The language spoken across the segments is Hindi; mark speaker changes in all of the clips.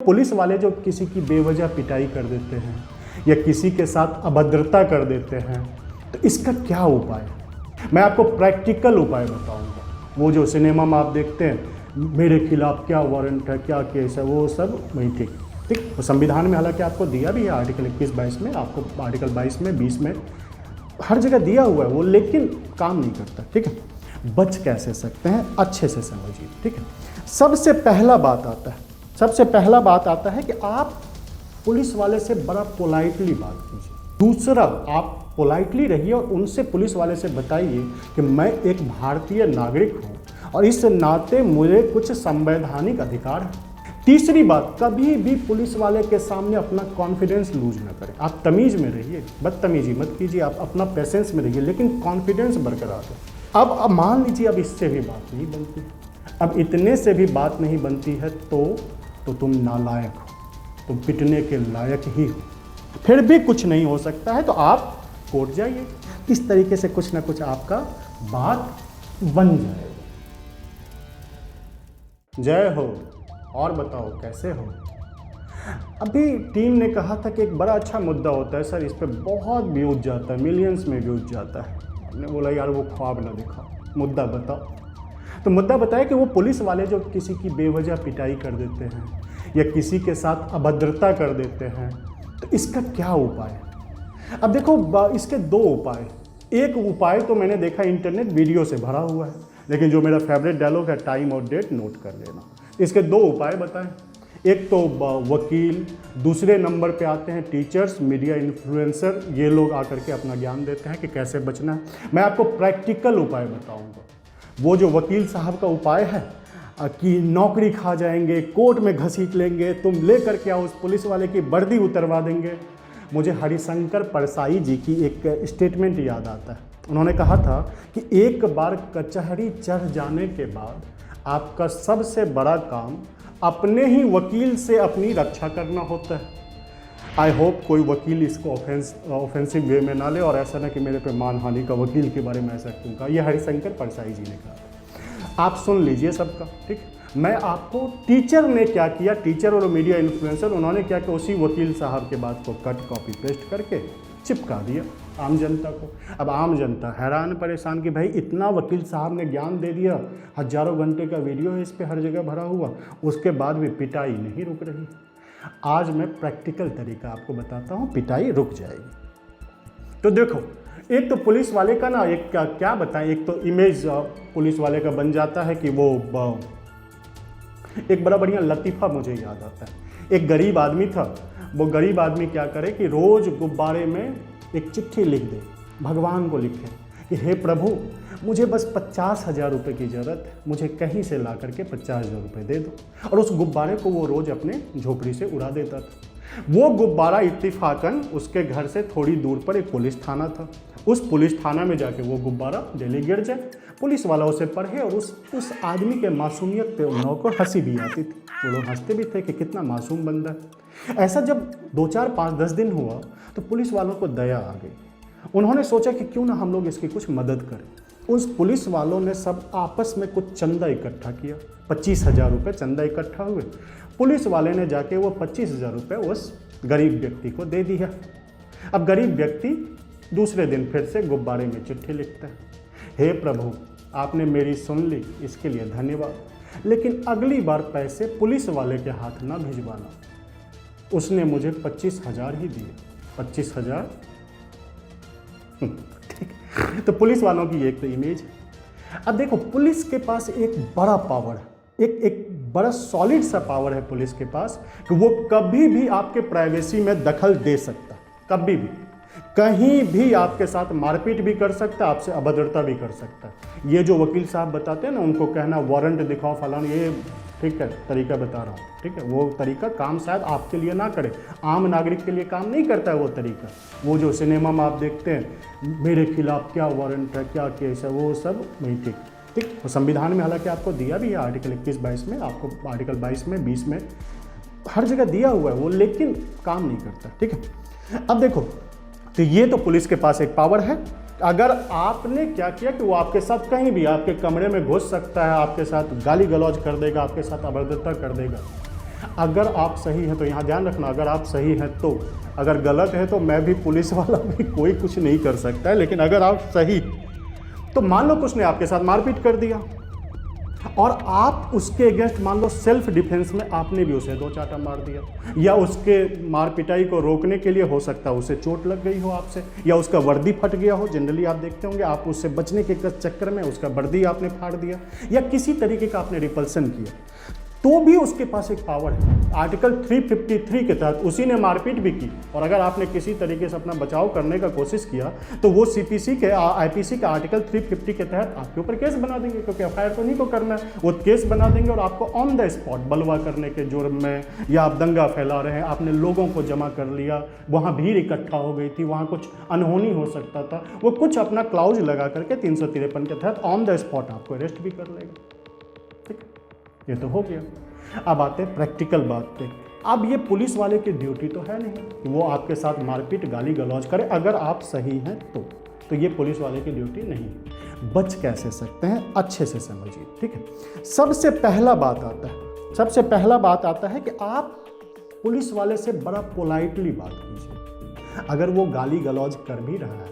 Speaker 1: पुलिस वाले जो किसी की बेवजह पिटाई कर देते हैं या किसी के साथ अभद्रता कर देते हैं, तो इसका क्या उपाय है? मैं आपको प्रैक्टिकल उपाय बताऊंगा। वो जो सिनेमा में आप देखते हैं, मेरे खिलाफ क्या वारंट है, क्या केस है, वो सब वही ठीक। तो संविधान में हालांकि आपको दिया भी है आर्टिकल 21-22 में, आपको आर्टिकल 22 में, 20 में, हर जगह दिया हुआ है वो, लेकिन काम नहीं करता। ठीक है, बच कैसे सकते हैं अच्छे से समझिए। ठीक है, सबसे पहला बात आता है कि आप पुलिस वाले से बड़ा पोलाइटली बात कीजिए। दूसरा, आप पोलाइटली रहिए और उनसे, पुलिस वाले से बताइए कि मैं एक भारतीय नागरिक हूँ और इस नाते मुझे कुछ संवैधानिक अधिकार है। तीसरी बात, कभी भी पुलिस वाले के सामने अपना कॉन्फिडेंस लूज ना करें। आप तमीज़ में रहिए, बदतमीजी मत कीजिए, आप अपना पेशेंस में रहिए, लेकिन कॉन्फिडेंस बरकरार हो। अब मान लीजिए अब इससे भी बात नहीं बनती, अब इतने से भी बात नहीं बनती है तो तुम नालायक हो, तुम पिटने के लायक ही हो। फिर भी कुछ नहीं हो सकता है तो आप कोर्ट जाइए। इस तरीके से कुछ ना कुछ आपका बात बन जाएगा। जय हो। और बताओ कैसे हो? अभी टीम ने कहा था कि एक बड़ा अच्छा मुद्दा होता है सर, इस पे बहुत व्यूज जाता है, मिलियंस में व्यूज जाता है। हमने बोला यार वो ख्वाब ना दिखाओ, मुद्दा बताओ। तो मुद्दा बताया कि वो पुलिस वाले जो किसी की बेवजह पिटाई कर देते हैं या किसी के साथ अभद्रता कर देते हैं, तो इसका क्या उपाय है? अब देखो, इसके दो उपाय। एक उपाय तो मैंने देखा इंटरनेट वीडियो से भरा हुआ है, लेकिन जो मेरा फेवरेट डायलॉग है, टाइम और डेट नोट कर लेना। इसके दो उपाय बताएं। एक तो वकील, दूसरे नंबर पे आते हैं टीचर्स, मीडिया इन्फ्लुएंसर, ये लोग आकर के अपना ज्ञान देते हैं कि कैसे बचना है। मैं आपको प्रैक्टिकल उपाय बताऊंगा। वो जो वकील साहब का उपाय है कि नौकरी खा जाएंगे, कोर्ट में घसीट लेंगे, तुम ले करके आओ, उस पुलिस वाले की वर्दी उतरवा देंगे। मुझे हरिशंकर परसाई जी की एक स्टेटमेंट याद आता है। उन्होंने कहा था कि एक बार कचहरी चढ़ जाने के बाद आपका सबसे बड़ा काम अपने ही वकील से अपनी रक्षा करना होता है। आई होप कोई वकील इसको ऑफेंसिव वे में ना ले और ऐसा ना कि मेरे पे मानहानि का वकील के बारे में ऐसा क्यों कहा। यह हरिशंकर परसाई जी ने कहा। आप सुन लीजिए सबका, ठीक। मैं आपको टीचर ने क्या किया, टीचर और मीडिया इन्फ्लुएंसर, उन्होंने क्या किया, उसी वकील साहब के बात को कट कॉपी पेस्ट करके चिपका दिया आम जनता को। अब आम जनता हैरान परेशान कि भाई इतना वकील साहब ने ज्ञान दे दिया, हजारों घंटे का वीडियो है इस पे हर जगह भरा हुआ, उसके बाद भी पिटाई नहीं रुक रही। आज मैं प्रैक्टिकल तरीका आपको बताता हूँ, पिटाई रुक जाएगी। तो देखो, एक तो पुलिस वाले का ना, एक क्या बताएं, एक तो इमेज पुलिस वाले का बन जाता है कि वो एक बड़ा बढ़िया लतीफ़ा मुझे याद आता है। एक गरीब आदमी था, वो गरीब आदमी क्या करे कि रोज़ गुब्बारे में एक चिट्ठी लिख दे, भगवान को लिखे कि हे प्रभु, मुझे बस 50,000 रुपये की ज़रूरत है, मुझे कहीं से ला करके 50,000 रुपये दे दो। और उस गुब्बारे को वो रोज़ अपने झोपड़ी से उड़ा देता था। वो गुब्बारा इत्तिफाकन उसके घर से थोड़ी दूर पर एक पुलिस थाना था। उस पुलिस थाना में जाके वो गुब्बारा डेली गिर जाए, पुलिस वाला उसे पढ़े और उस आदमी के मासूमियत पे उन लोगों को हंसी भी आती थी। वो लोग हंसते भी थे कि कितना मासूम बंदा है। ऐसा जब 2, 4, 5, 10 दिन हुआ तो पुलिस वालों को दया आ गई। उन्होंने सोचा कि क्यों ना हम लोग इसकी कुछ मदद करें। उस पुलिस वालों ने सब आपस में कुछ चंदा इकट्ठा किया, 25,000 रुपये चंदा इकट्ठा हुए। पुलिस वाले ने जाके वो 25,000 रुपये उस गरीब व्यक्ति को दे दिया। अब गरीब व्यक्ति दूसरे दिन फिर से गुब्बारे में चिट्ठी लिखता है, हे प्रभु, आपने मेरी सुन ली, इसके लिए धन्यवाद, लेकिन अगली बार पैसे पुलिस वाले के हाथ ना भिजवाना। उसने मुझे 25,000 ही दिए। 25,000 ठीक। तो पुलिस वालों की एक तो इमेज है। अब देखो, पुलिस के पास एक बड़ा पावर है, एक बड़ा सॉलिड सा पावर है पुलिस के पास कि वो कभी भी आपके प्राइवेसी में दखल दे सकता, कभी भी, कहीं भी आपके साथ मारपीट भी कर सकता है, आपसे अभद्रता भी कर सकता है। ये जो वकील साहब बताते हैं ना, उनको कहना वारंट दिखाओ फलाना, ये ठीक है तरीका बता रहा हूँ, ठीक है, वो तरीका काम शायद आपके लिए ना करे, आम नागरिक के लिए काम नहीं करता है वो तरीका। वो जो सिनेमा में आप देखते हैं, मेरे खिलाफ क्या वारंट है, क्या केस है, वो सब नहीं ठीक। ठीक, तो संविधान में हालांकि आपको दिया भी है आर्टिकल 21-22 में, आपको आर्टिकल 22 में, 20 में, हर जगह दिया हुआ है वो, लेकिन काम नहीं करता। ठीक है, अब देखो, तो ये तो पुलिस के पास एक पावर है। अगर आपने क्या किया कि वो आपके साथ कहीं भी आपके कमरे में घुस सकता है, आपके साथ गाली गलौज कर देगा, आपके साथ अभद्रता कर देगा, अगर आप सही हैं तो यहाँ ध्यान रखना, अगर आप सही हैं तो, अगर गलत है तो मैं भी पुलिस वाला भी कोई कुछ नहीं कर सकता है। लेकिन अगर आप सही, तो मान लो कुछ ने आपके साथ मारपीट कर दिया और आप उसके अगेंस्ट मान लो सेल्फ डिफेंस में आपने भी उसे 2 चाटा मार दिया, या उसके मार पिटाई को रोकने के लिए हो सकता है उसे चोट लग गई हो आपसे, या उसका वर्दी फट गया हो। जनरली आप देखते होंगे, आप उससे बचने के चक्कर में उसका वर्दी आपने फाड़ दिया, या किसी तरीके का आपने रिपल्सन किया, तो भी उसके पास एक पावर है। आर्टिकल 353 के तहत उसी ने मारपीट भी की और अगर आपने किसी तरीके से अपना बचाव करने का कोशिश किया तो वो सीपीसी के आईपीसी के आर्टिकल 350 के तहत आपके ऊपर केस बना देंगे, क्योंकि एफआईआर तो नहीं को करना है, वो केस बना देंगे और आपको ऑन द स्पॉट बलवा करने के जुर्म में, या आप दंगा फैला रहे हैं, आपने लोगों को जमा कर लिया, वहाँ भीड़ इकट्ठा हो गई थी, वहाँ कुछ अनहोनी हो सकता था, वो कुछ अपना क्लाउज लगा करके 353 के तहत ऑन द स्पॉट आपको अरेस्ट भी कर लेगा। ठीक, ये तो हो गया। अब आते हैं प्रैक्टिकल बात पे। अब ये पुलिस वाले की ड्यूटी तो है नहीं कि वो आपके साथ मारपीट गाली गलौज करे, अगर आप सही हैं तो ये पुलिस वाले की ड्यूटी नहीं है। बच कैसे सकते हैं, अच्छे से समझिए। ठीक है, सबसे पहला बात आता है कि आप पुलिस वाले से बड़ा पोलाइटली बात कीजिए। अगर वो गाली गलौज कर भी रहा है,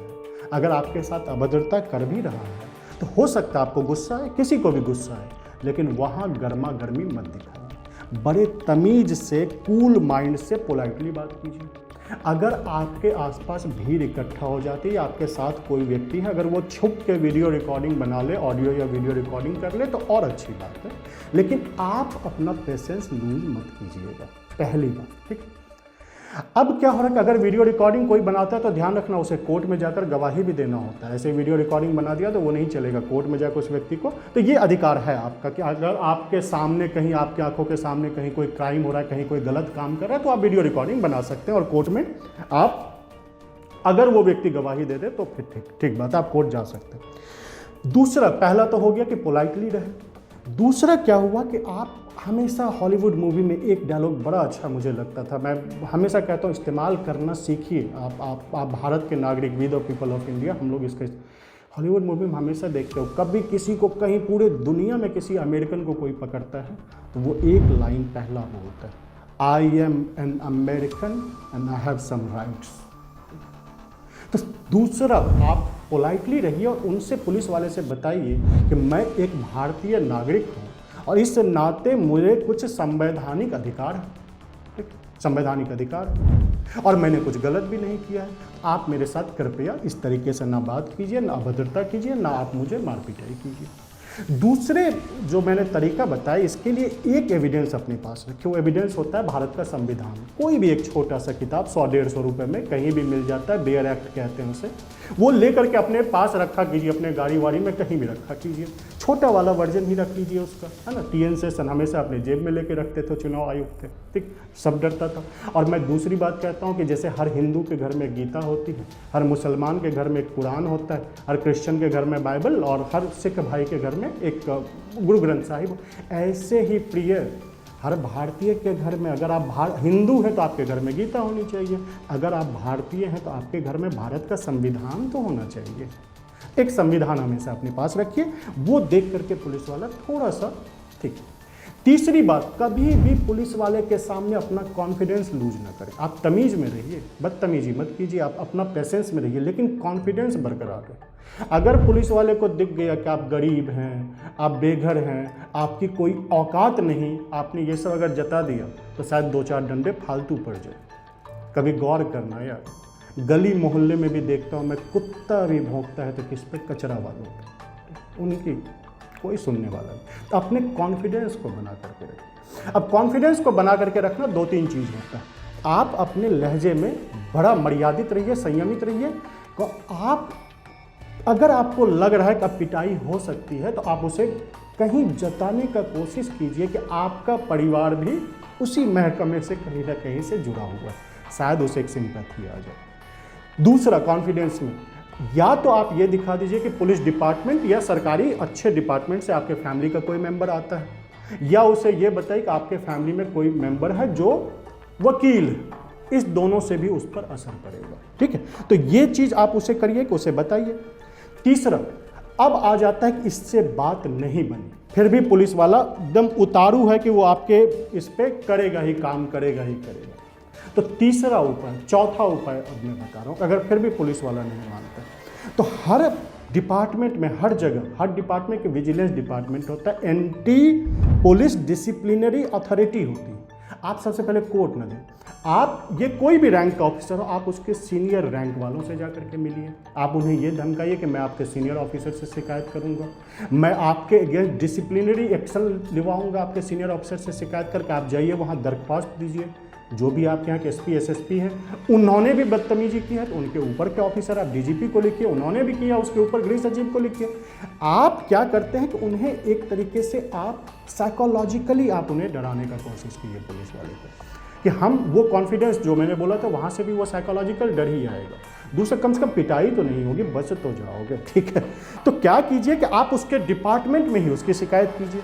Speaker 1: अगर आपके साथ अभद्रता कर भी रहा है, तो हो सकता है आपको गुस्सा है, किसी को भी गुस्सा है, लेकिन वहाँ गर्मा गर्मी मत दिखाइए। बड़े तमीज से, कूल माइंड से पोलाइटली बात कीजिए। अगर आपके आसपास भीड़ इकट्ठा हो जाती है, आपके साथ कोई व्यक्ति है, अगर वो छुप के वीडियो रिकॉर्डिंग बना ले, ऑडियो या वीडियो रिकॉर्डिंग कर ले, तो और अच्छी बात है, लेकिन आप अपना पेशेंस लूज मत कीजिएगा, पहली बात। ठीक। अब क्या हो रहा है कि अगर वीडियो रिकॉर्डिंग कोई बनाता है तो ध्यान रखना, उसे कोर्ट में जाकर गवाही भी देना होता है। ऐसे वीडियो रिकॉर्डिंग बना दिया तो वो नहीं चलेगा, कोर्ट में जाकर उस व्यक्ति को, तो ये अधिकार है आपका कि अगर आपके सामने कहीं, आपके आंखों के सामने कहीं कोई क्राइम हो रहा है, कहीं कोई गलत काम कर रहा है, तो आप वीडियो रिकॉर्डिंग बना सकते हैं और कोर्ट में आप, अगर वो व्यक्ति गवाही दे दे तो फिर ठीक बात है, आप कोर्ट जा सकते हैं। दूसरा, पहला तो हो गया कि पोलाइटली रहे। दूसरा क्या हुआ कि आप हमेशा हॉलीवुड मूवी में एक डायलॉग बड़ा अच्छा मुझे लगता था, मैं हमेशा कहता हूँ इस्तेमाल करना सीखिए। आप भारत के नागरिक, we the people of India, हम लोग इसका हॉलीवुड मूवी में हमेशा देखते हो, कभी किसी को कहीं पूरे दुनिया में किसी अमेरिकन को कोई पकड़ता है तो वो एक लाइन पहला बोलता है, I am an American and I have some rights. तो दूसरा, आप पोलाइटली रहिए और उनसे, पुलिस वाले से बताइए कि मैं एक भारतीय नागरिक हूँ और इस नाते मुझे कुछ संवैधानिक अधिकार है, संवैधानिक अधिकार, और मैंने कुछ गलत भी नहीं किया है। आप मेरे साथ कृपया इस तरीके से ना बात कीजिए, ना अभद्रता कीजिए, ना आप मुझे मारपीटाई कीजिए। दूसरे जो मैंने तरीका बताया, इसके लिए एक एविडेंस अपने पास रखिए। वो एविडेंस होता है भारत का संविधान। कोई भी एक छोटा सा किताब 100-150 रुपये में कहीं भी मिल जाता है, बेयर एक्ट कहते हैं उसे, वो लेकर के अपने पास रखा कीजिए, अपने गाड़ी वाड़ी में कहीं भी रखा कीजिए। छोटा वाला वर्जन ही रख लीजिए उसका, है ना। TN सेशन हमेशा अपने जेब में लेके रखते थे, चुनाव आयुक्त थे, ठीक, सब डरता था। और मैं दूसरी बात कहता हूँ कि जैसे हर हिंदू के घर में गीता होती है, हर मुसलमान के घर में एक कुरान होता है, हर क्रिश्चियन के घर में बाइबल, और हर सिख भाई के घर में एक गुरु ग्रंथ साहिब, ऐसे ही प्रिय हर भारतीय के घर में, अगर आप हिंदू हैं तो आपके घर में गीता होनी चाहिए, अगर आप भारतीय हैं तो आपके घर में भारत का संविधान तो होना चाहिए। एक संविधान हमेशा अपने पास रखिए, वो देख करके पुलिस वाला थोड़ा सा ठीक। तीसरी बात, कभी भी पुलिस वाले के सामने अपना कॉन्फिडेंस लूज ना करें। आप तमीज़ में रहिए, बदतमीजी मत कीजिए, आप अपना पेशेंस में रहिए, लेकिन कॉन्फिडेंस बरकरार रहे। अगर पुलिस वाले को दिख गया कि आप गरीब हैं, आप बेघर हैं, आपकी कोई औकात नहीं, आपने ये सब अगर जता दिया तो शायद 2-4 डंडे फालतू पड़ जाए। कभी गौर करना यार, गली मोहल्ले में भी देखता हूँ मैं, कुत्ता भी भौंकता है तो किस पे, कचरा वालों पे, उनकी कोई सुनने वाला नहीं। तो अपने कॉन्फिडेंस को बना करके रखिए। अब कॉन्फिडेंस को बना करके रखना 2-3 चीज़ होता है। आप अपने लहजे में बड़ा मर्यादित रहिए, संयमित रहिए। तो आप, अगर आपको लग रहा है कि अब पिटाई हो सकती है, तो आप उसे कहीं जताने का कोशिश कीजिए कि आपका परिवार भी उसी महकमे से कहीं ना कहीं से जुड़ा हुआ है, शायद उसे एक सिंपैथी आ जाए। दूसरा, कॉन्फिडेंस में या तो आप ये दिखा दीजिए कि पुलिस डिपार्टमेंट या सरकारी अच्छे डिपार्टमेंट से आपके फैमिली का कोई मेंबर आता है, या उसे ये बताइए कि आपके फैमिली में कोई मेंबर है जो वकील है। इस दोनों से भी उस पर असर पड़ेगा, ठीक है। तो ये चीज़ आप उसे करिए कि उसे बताइए। तीसरा, अब आ जाता है कि इससे बात नहीं बनी, फिर भी पुलिस वाला एकदम उतारू है कि वो आपके इस पे करेगा ही काम, करेगा ही करेगा। तो तीसरा उपाय, चौथा उपाय अब मैं बता रहा हूँ, अगर फिर भी पुलिस वाला नहीं मानता तो हर डिपार्टमेंट में, हर जगह, हर डिपार्टमेंट के विजिलेंस डिपार्टमेंट होता है, एंटी पुलिस डिसिप्लिनरी अथॉरिटी होती है। आप सबसे पहले कोर्ट न दें, आप ये कोई भी रैंक का ऑफिसर हो, आप उसके सीनियर रैंक वालों से जा करके मिलिए। आप उन्हें ये धमकाइए कि मैं आपके सीनियर ऑफिसर से शिकायत करूंगा, मैं आपके अगेंस्ट डिसिप्लिनरी एक्शन दिलवाऊंगा, आपके सीनियर ऑफिसर से शिकायत करके आप जाइए वहाँ दरख्वास्त दीजिए। जो भी आपके यहाँ के एसपी एसएसपी हैं उन्होंने भी बदतमीजी की है तो उनके ऊपर के ऑफिसर, आप डीजीपी को लिखिए, उन्होंने भी किया, उसके ऊपर गृह सचिव को लिखिए। आप क्या करते हैं कि उन्हें एक तरीके से आप साइकोलॉजिकली आप उन्हें डराने का कोशिश कीजिए पुलिस वाले को, कि हम वो कॉन्फिडेंस जो मैंने बोला था वहाँ से भी वो साइकोलॉजिकल डर ही आएगा। दूसरा, कम से कम पिटाई तो नहीं होगी, बच तो जाओगे, ठीक है। तो क्या कीजिए कि आप उसके डिपार्टमेंट में ही उसकी शिकायत कीजिए।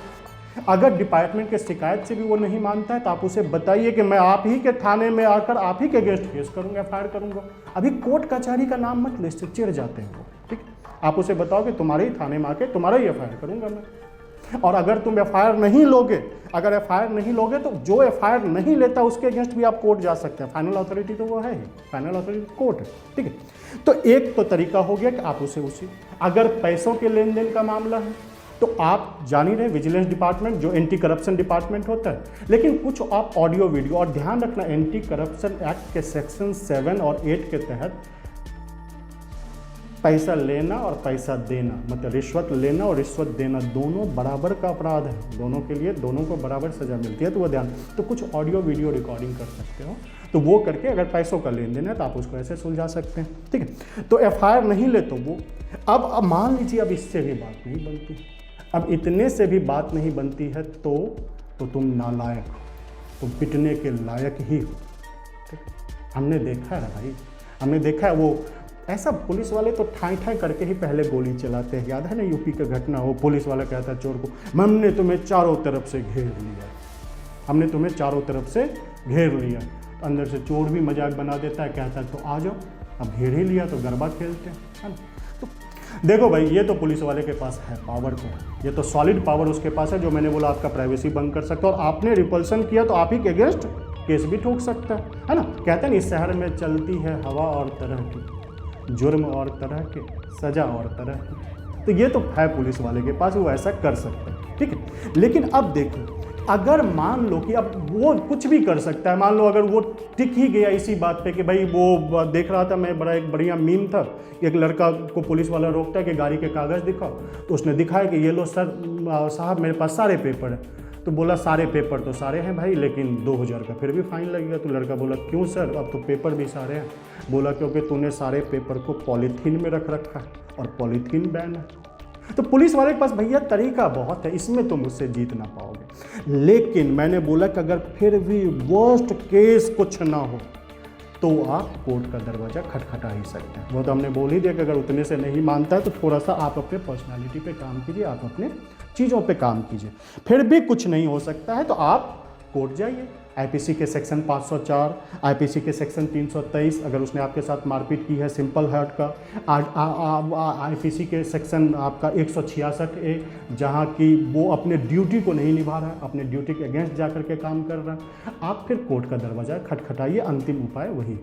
Speaker 1: अगर डिपार्टमेंट के शिकायत से भी वो नहीं मानता है तो आप उसे बताइए कि मैं आप ही के थाने में आकर आप ही के अगेंस्ट केस करूंगा, एफआईआर करूंगा। अभी कोर्ट कचहरी का नाम मत ले, इससे चिढ़ जाते हैं वो, ठीक। आप उसे बताओ कि तुम्हारे ही थाने में आके तुम्हारा ही एफआईआर करूंगा मैं। और अगर तुम एफआईआर नहीं लोगे, अगर एफआईआर नहीं लोगे तो जो एफआईआर नहीं लेता उसके अगेंस्ट भी आप कोर्ट जा सकते हैं। फाइनल अथॉरिटी तो वो है ही, फाइनल अथॉरिटी कोर्ट है, ठीक है। तो एक तो तरीका हो गया कि आप उसे अगर पैसों के लेन देन का मामला है तो आप जान ही रहे विजिलेंस डिपार्टमेंट जो एंटी करप्शन डिपार्टमेंट होता है, लेकिन कुछ आप ऑडियो वीडियो, और ध्यान रखना एंटी करप्शन एक्ट के सेक्शन 7 और 8 के तहत पैसा लेना और पैसा देना, मतलब रिश्वत लेना और रिश्वत देना दोनों बराबर का अपराध है, दोनों के लिए दोनों को बराबर सजा मिलती है। तो वो ध्यान, तो कुछ ऑडियो वीडियो रिकॉर्डिंग कर सकते हो, तो वो करके अगर पैसों का लेन देन है तो आप उसको ऐसे सुलझा सकते हैं, ठीक है। तो एफआईआर नहीं ले तो वो अब मान लीजिए अब इससे भी बात नहीं बनती, अब इतने से भी बात नहीं बनती है तो तुम नालायक हो, तुम पिटने के लायक ही हो, ठीक। हमने देखा है भाई, हमने देखा है वो ऐसा पुलिस वाले तो ठाई ठाई करके ही पहले गोली चलाते हैं। याद है ना यूपी का घटना, हो पुलिस वाला कहता है चोर को, हमने तुम्हें चारों तरफ से घेर लिया, हमने तुम्हें चारों तरफ से घेर लिया। तो अंदर से चोर भी मजाक बना देता है, कहता है तो आ जाओ, अब घेर ही लिया तो गरबा खेलते हैं, है ना। तो देखो भाई, ये तो पुलिस वाले के पास है, पावर तो है, ये तो सॉलिड पावर उसके पास है, जो मैंने बोला आपका प्राइवेसी भंग कर सकता है, और आपने रिपल्सन किया तो आप ही के अगेंस्ट केस भी ठोक सकता है ना। कहते हैं इस शहर में चलती है हवा और तरह की, जुर्म और तरह के, सजा और तरह की। तो ये तो है पुलिस वाले के पास, वो ऐसा कर सकता है, ठीक है। लेकिन अब देखो, अगर मान लो कि अब वो कुछ भी कर सकता है, मान लो अगर वो टिक ही गया इसी बात पे कि भाई वो देख रहा था, मैं बड़ा एक बढ़िया मीम था, एक लड़का को पुलिस वाला रोकता है कि गाड़ी के कागज़ दिखाओ, तो उसने दिखाया कि ये लो सर साहब मेरे पास सारे पेपर है। तो बोला सारे पेपर तो सारे हैं भाई, लेकिन 2000 का फिर भी फाइन लगेगा। तो लड़का बोला क्यों सर, अब तो पेपर भी सारे हैं। बोला क्योंकि तूने सारे पेपर को पॉलीथीन में रख रखा है और पॉलीथीन बैन है। तो पुलिस वाले के पास भैया तरीका बहुत है, इसमें तुम मुझसे जीत ना पाओगे। लेकिन मैंने बोला कि अगर फिर भी वर्स्ट केस कुछ ना हो तो आप कोर्ट का दरवाज़ा खटखटा ही सकते हैं। वो तो हमने बोल ही दिया कि अगर उतने से नहीं मानता है तो थोड़ा सा आप अपने पर्सनालिटी पे काम कीजिए, आप अपने चीज़ों पे काम कीजिए। फिर भी कुछ नहीं हो सकता है तो आप कोर्ट जाइए। आईपीसी के सेक्शन 504, आईपीसी के सेक्शन 323, अगर उसने आपके साथ मारपीट की है सिंपल हर्ट का, आईपीसी के सेक्शन आपका 166A, जहाँ की वो अपने ड्यूटी को नहीं निभा रहा है, अपने ड्यूटी के अगेंस्ट जा कर के काम कर रहा है, आप फिर कोर्ट का दरवाज़ा खटखटाइए। अंतिम उपाय वही।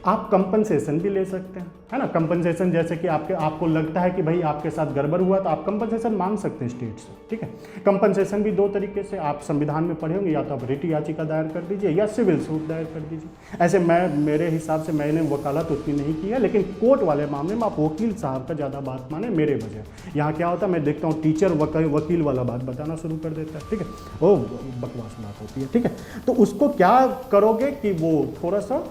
Speaker 1: आप कंपनसेशन भी ले सकते हैं, है ना। कंपनसेशन जैसे कि आपको लगता है कि भाई आपके साथ गड़बड़ हुआ तो आप कंपनसेशन मांग सकते हैं स्टेट से, ठीक है। कंपनसेशन भी दो तरीके से, आप संविधान में पढ़े होंगे, या तो आप रिट याचिका दायर कर दीजिए या सिविल सूट दायर कर दीजिए। ऐसे मेरे हिसाब से मैंने वकालत उतनी नहीं की है, लेकिन कोर्ट वाले मामले में आप वकील साहब का ज़्यादा बात माने मेरे वजह। यहाँ क्या होता है, मैं देखता हूँ टीचर वकील वाला बात बताना शुरू कर देता है, ठीक है, वो बकवास बात होती है, ठीक है। तो उसको क्या करोगे कि वो थोड़ा सा,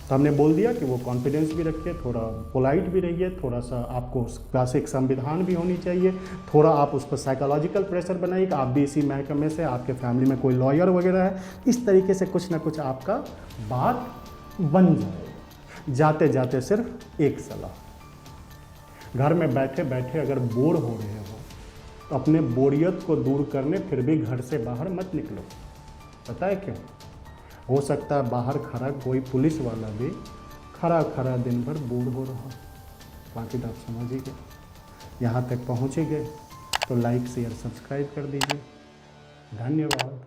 Speaker 1: तो हमने बोल दिया कि वो कॉन्फिडेंस भी रखिए, थोड़ा पोलाइट भी रहिए, थोड़ा सा आपको क्लासिक संविधान भी होनी चाहिए, थोड़ा आप उस पर साइकोलॉजिकल प्रेशर बनाइए कि आप भी इसी महकमे से, आपके फैमिली में कोई लॉयर वगैरह है, इस तरीके से कुछ ना कुछ आपका बात बन जाए। जाते जाते सिर्फ एक सलाह, घर में बैठे बैठे अगर बोर हो रहे हो तो अपने बोरियत को दूर करने फिर भी घर से बाहर मत निकलो। पता है क्यों? हो सकता है बाहर खड़ा कोई पुलिस वाला भी खड़ा दिन भर बोर हो रहा, बाकी तो आप समझिए। यहाँ तक पहुँच ही गए तो लाइक शेयर सब्सक्राइब कर दीजिए। धन्यवाद।